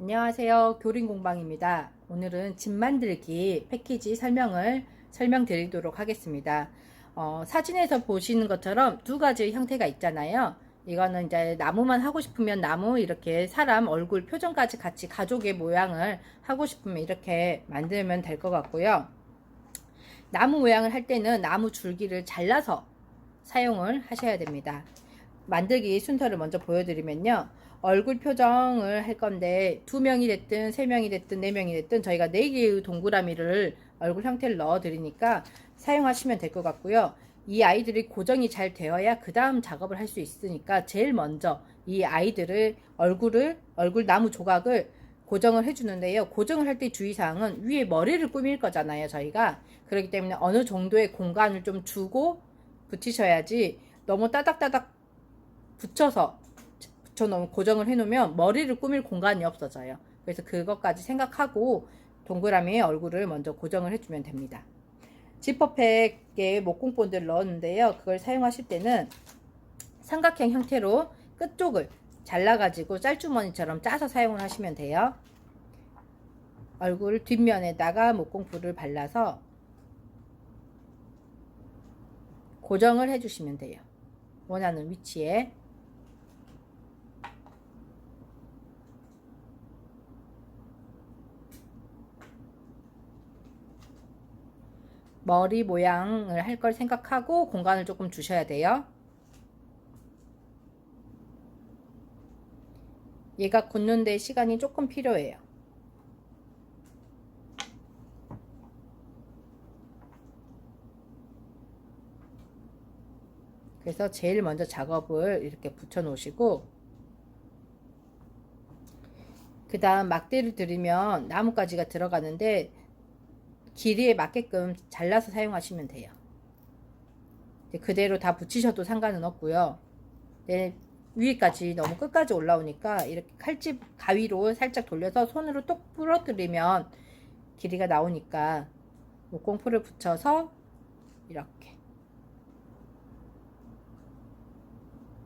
안녕하세요. 교린공방입니다. 오늘은 집 만들기 패키지 설명드리도록 하겠습니다. 사진에서 보시는 것처럼 두 가지 형태가 있잖아요. 이거는 이제 나무만 하고 싶으면 나무, 이렇게 사람 얼굴 표정까지 같이 가족의 모양을 하고 싶으면 이렇게 만들면 될 것 같고요. 나무 모양을 할 때는 나무 줄기를 잘라서 사용을 하셔야 됩니다. 만들기 순서를 먼저 보여드리면요. 얼굴 표정을 할 건데 2명이 됐든 3명이 됐든 4명이 됐든 저희가 4개의 동그라미를 얼굴 형태를 넣어 드리니까 사용하시면 될 것 같고요. 이 아이들이 고정이 잘 되어야 그 다음 작업을 할 수 있으니까 제일 먼저 이 아이들을 얼굴 나무 조각을 고정을 해주는데요. 고정을 할 때 주의사항은 위에 머리를 꾸밀 거잖아요, 저희가. 그렇기 때문에 어느 정도의 공간을 좀 주고 붙이셔야지, 너무 따닥따닥 붙여놓으면, 고정을 해놓으면 머리를 꾸밀 공간이 없어져요. 그래서 그것까지 생각하고 동그라미에 얼굴을 먼저 고정을 해주면 됩니다. 지퍼백에 목공본드를 넣었는데요. 그걸 사용하실 때는 삼각형 형태로 끝쪽을 잘라가지고 짤주머니처럼 짜서 사용을 하시면 돼요. 얼굴 뒷면에다가 목공풀을 발라서 고정을 해주시면 돼요. 원하는 위치에. 머리 모양을 할 걸 생각하고 공간을 조금 주셔야 돼요. 얘가 굳는데 시간이 조금 필요해요. 그래서 제일 먼저 작업을 이렇게 붙여 놓으시고, 그 다음 막대를 들이면 나뭇가지가 들어가는데 길이에 맞게끔 잘라서 사용하시면 돼요. 그대로 다 붙이셔도 상관은 없고요. 위에까지 너무 끝까지 올라오니까 이렇게 칼집 가위로 살짝 돌려서 손으로 똑 부러뜨리면 길이가 나오니까 목공풀을 붙여서 이렇게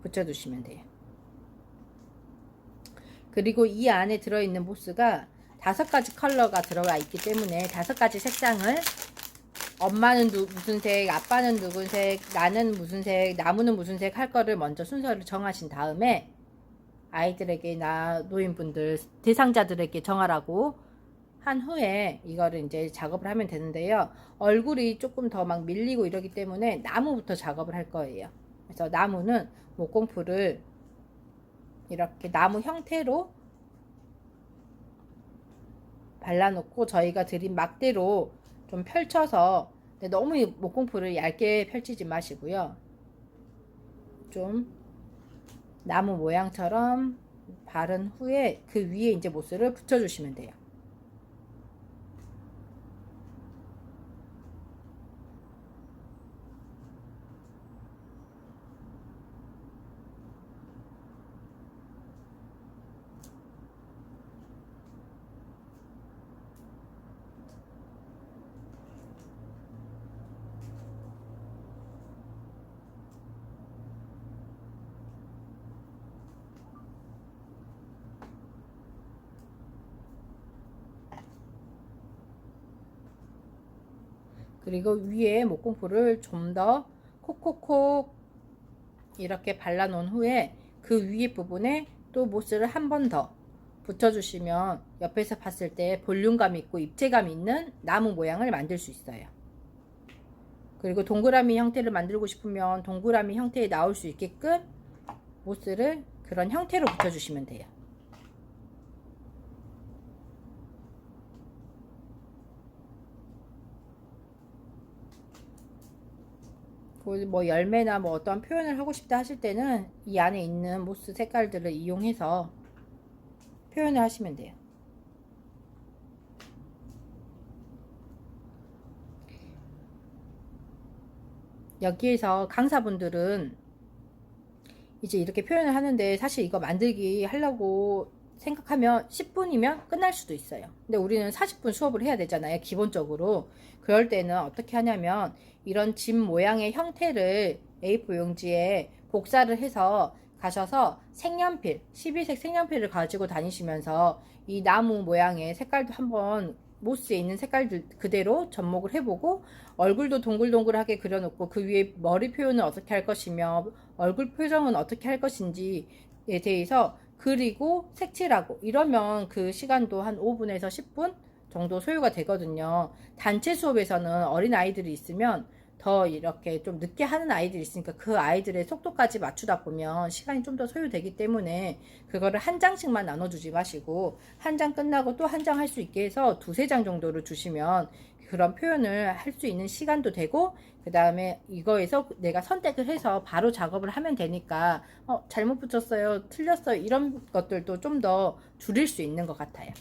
붙여주시면 돼요. 그리고 이 안에 들어있는 모스가 5가지 컬러가 들어가 있기 때문에 5가지 색상을, 엄마는 무슨 색, 아빠는 누군 색, 나는 무슨 색, 나무는 무슨 색 할 거를 먼저 순서를 정하신 다음에 아이들에게나 노인분들, 대상자들에게 정하라고 한 후에 이거를 이제 작업을 하면 되는데요. 얼굴이 조금 더 막 밀리고 이러기 때문에 나무부터 작업을 할 거예요. 그래서 나무는 목공풀을 이렇게 나무 형태로 발라놓고 저희가 드린 막대로 좀 펼쳐서, 너무 목공풀을 얇게 펼치지 마시고요. 좀 나무 모양처럼 바른 후에 그 위에 이제 모스를 붙여주시면 돼요. 그리고 위에 목공풀을 좀 더 콕콕콕 이렇게 발라 놓은 후에 그 위에 부분에 또 모스를 한 번 더 붙여주시면 옆에서 봤을 때 볼륨감 있고 입체감 있는 나무 모양을 만들 수 있어요. 그리고 동그라미 형태를 만들고 싶으면 동그라미 형태에 나올 수 있게끔 모스를 그런 형태로 붙여주시면 돼요. 뭐 열매나 뭐 어떤 표현을 하고 싶다 하실 때는 이 안에 있는 모스 색깔들을 이용해서 표현을 하시면 돼요. 여기에서 강사분들은 이제 이렇게 표현을 하는데, 사실 이거 만들기 하려고 생각하면 10분이면 끝날 수도 있어요. 근데 우리는 40분 수업을 해야 되잖아요, 기본적으로. 그럴 때는 어떻게 하냐면 이런 집 모양의 형태를 A4 용지에 복사를 해서 가셔서 색연필, 12색 색연필을 가지고 다니시면서 이 나무 모양의 색깔도 한번 모스에 있는 색깔들 그대로 접목을 해보고 얼굴도 동글동글하게 그려놓고 그 위에 머리 표현을 어떻게 할 것이며 얼굴 표정은 어떻게 할 것인지에 대해서 그리고 색칠하고 이러면 그 시간도 한 5분에서 10분 정도 소요가 되거든요. 단체 수업에서는 어린 아이들이 있으면 더 이렇게 좀 늦게 하는 아이들이 있으니까 그 아이들의 속도까지 맞추다 보면 시간이 좀 더 소요되기 때문에 그거를 한 장씩만 나눠주지 마시고 한 장 끝나고 또 한 장 할 수 있게 해서 두세 장 정도를 주시면 그런 표현을 할 수 있는 시간도 되고 그 다음에 이거에서 내가 선택을 해서 바로 작업을 하면 되니까 잘못 붙였어요, 틀렸어요 이런 것들도 좀 더 줄일 수 있는 것 같아요.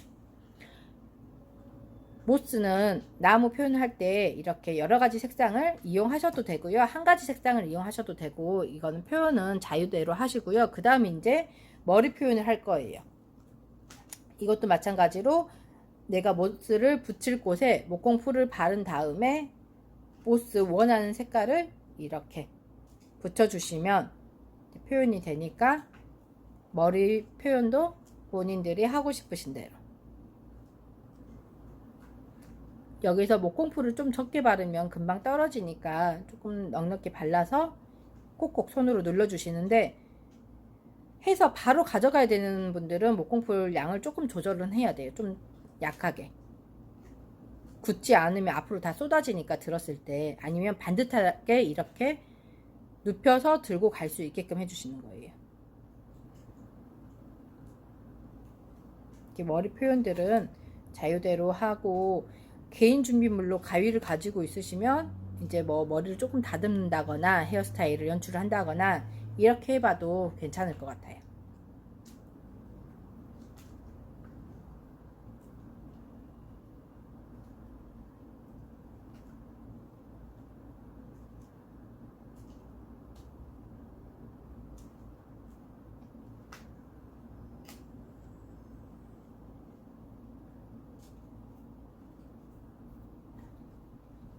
모스는 나무 표현을 할 때 이렇게 여러 가지 색상을 이용하셔도 되고요. 한 가지 색상을 이용하셔도 되고 이거는 표현은 자유대로 하시고요. 그 다음에 이제 머리 표현을 할 거예요. 이것도 마찬가지로 내가 모스를 붙일 곳에 목공풀을 바른 다음에 모스 원하는 색깔을 이렇게 붙여주시면 표현이 되니까 머리 표현도 본인들이 하고 싶으신 대로 여기서 목공풀을 좀 적게 바르면 금방 떨어지니까 조금 넉넉히 발라서 꼭꼭 손으로 눌러주시는데 해서 바로 가져가야 되는 분들은 목공풀 양을 조금 조절은 해야 돼요. 좀 약하게. 굳지 않으면 앞으로 다 쏟아지니까 들었을 때 아니면 반듯하게 이렇게 눕혀서 들고 갈 수 있게끔 해주시는 거예요. 이렇게 머리 표현들은 자유대로 하고 개인 준비물로 가위를 가지고 있으시면 이제 뭐 머리를 조금 다듬는다거나 헤어스타일을 연출을 한다거나 이렇게 해봐도 괜찮을 것 같아요.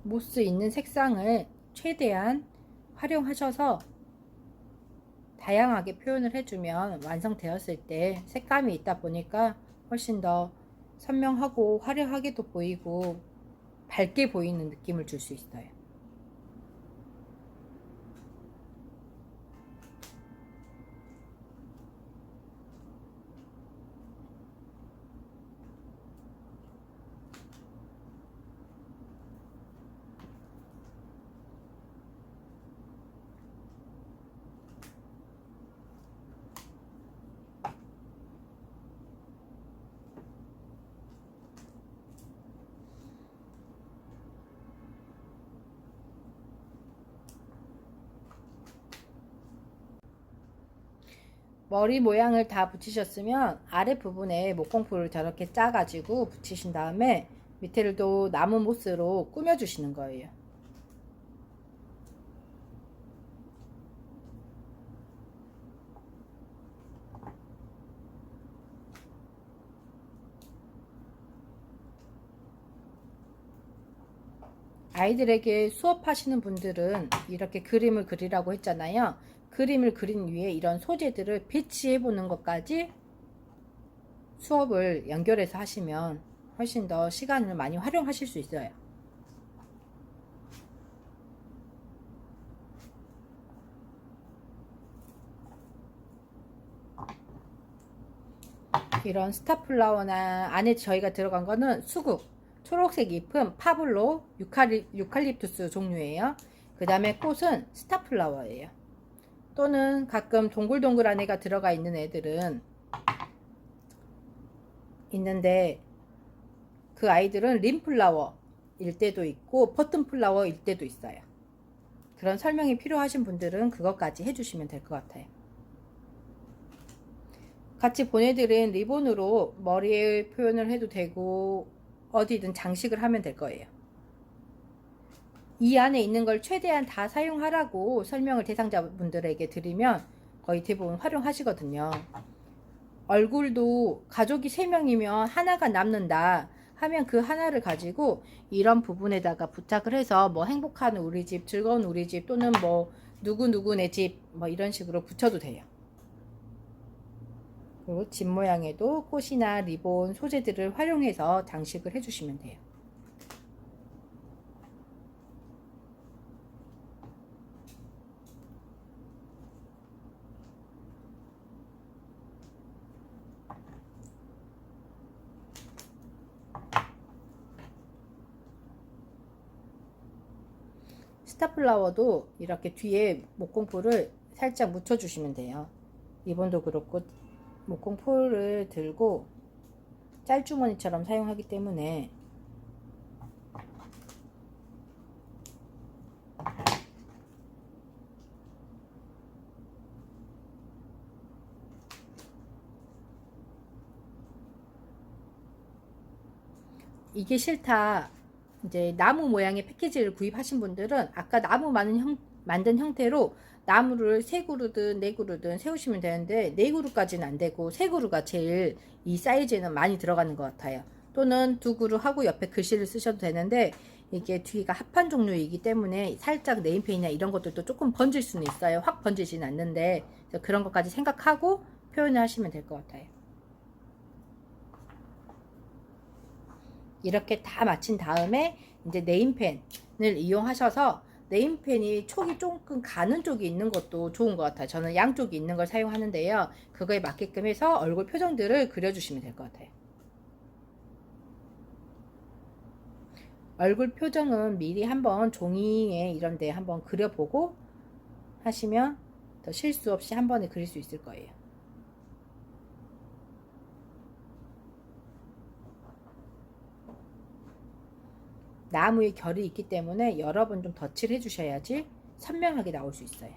모스 있는 색상을 최대한 활용하셔서 다양하게 표현을 해주면 완성되었을 때 색감이 있다 보니까 훨씬 더 선명하고 화려하게도 보이고 밝게 보이는 느낌을 줄 수 있어요. 머리 모양을 다 붙이셨으면 아랫부분에 목공풀을 저렇게 짜가지고 붙이신 다음에 밑에를 또 나무 모스로 꾸며주시는 거예요. 아이들에게 수업하시는 분들은 이렇게 그림을 그리라고 했잖아요. 그림을 그린 위에 이런 소재들을 배치해 보는 것까지 수업을 연결해서 하시면 훨씬 더 시간을 많이 활용하실 수 있어요. 이런 스타플라워나 안에 저희가 들어간 거는 수국, 초록색 잎은 파블로, 유칼립투스 종류예요. 그 다음에 꽃은 스타플라워예요. 또는 가끔 동글동글한 애가 들어가 있는 애들은 있는데 그 아이들은 림플라워일 때도 있고 버튼플라워일 때도 있어요. 그런 설명이 필요하신 분들은 그것까지 해주시면 될 것 같아요. 같이 보내드린 리본으로 머리에 표현을 해도 되고 어디든 장식을 하면 될 거예요. 이 안에 있는 걸 최대한 다 사용하라고 설명을 대상자분들에게 드리면 거의 대부분 활용하시거든요. 얼굴도 가족이 3명이면 하나가 남는다 하면 그 하나를 가지고 이런 부분에다가 부착을 해서 뭐 행복한 우리 집, 즐거운 우리 집 또는 뭐 누구누구네 집 뭐 이런 식으로 붙여도 돼요. 그리고 집 모양에도 꽃이나 리본, 소재들을 활용해서 장식을 해주시면 돼요. 스타플라워도 이렇게 뒤에 목공풀을 살짝 묻혀주시면 돼요. 리본도 그렇고 목공풀을 들고 짤주머니처럼 사용하기 때문에 이게 싫다, 이제 나무 모양의 패키지를 구입하신 분들은 아까 나무 만든 형태로 나무를 3그루든 4그루든 세우시면 되는데 4그루까지는 안 되고 3그루가 제일 이 사이즈에는 많이 들어가는 것 같아요. 또는 2그루 하고 옆에 글씨를 쓰셔도 되는데 이게 뒤가 합판 종류이기 때문에 살짝 네임펜이나 이런 것들도 조금 번질 수는 있어요. 확 번지진 않는데 그런 것까지 생각하고 표현을 하시면 될 것 같아요. 이렇게 다 마친 다음에 이제 네임펜을 이용하셔서 네임펜이 촉이 조금 가는 쪽이 있는 것도 좋은 것 같아요. 저는 양쪽이 있는 걸 사용하는데요. 그거에 맞게끔 해서 얼굴 표정들을 그려주시면 될 것 같아요. 얼굴 표정은 미리 한번 종이에 이런 데 한번 그려보고 하시면 더 실수 없이 한 번에 그릴 수 있을 거예요. 나무의 결이 있기 때문에 여러 번 좀 덧칠해 주셔야지 선명하게 나올 수 있어요.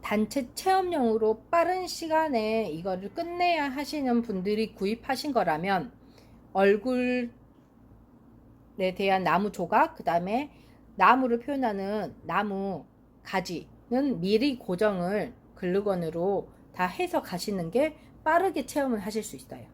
단체 체험용으로 빠른 시간에 이거를 끝내야 하시는 분들이 구입하신 거라면 얼굴에 대한 나무 조각, 그 다음에 나무를 표현하는 나무 가지는 미리 고정을 글루건으로 다 해서 가시는 게 빠르게 체험을 하실 수 있어요.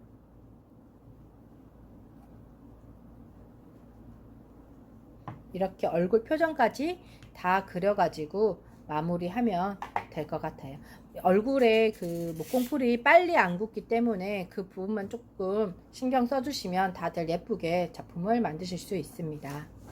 이렇게 얼굴 표정까지 다 그려가지고 마무리하면 될 것 같아요. 얼굴에 그 목공풀이 빨리 안 굳기 때문에 그 부분만 조금 신경 써주시면 다들 예쁘게 작품을 만드실 수 있습니다.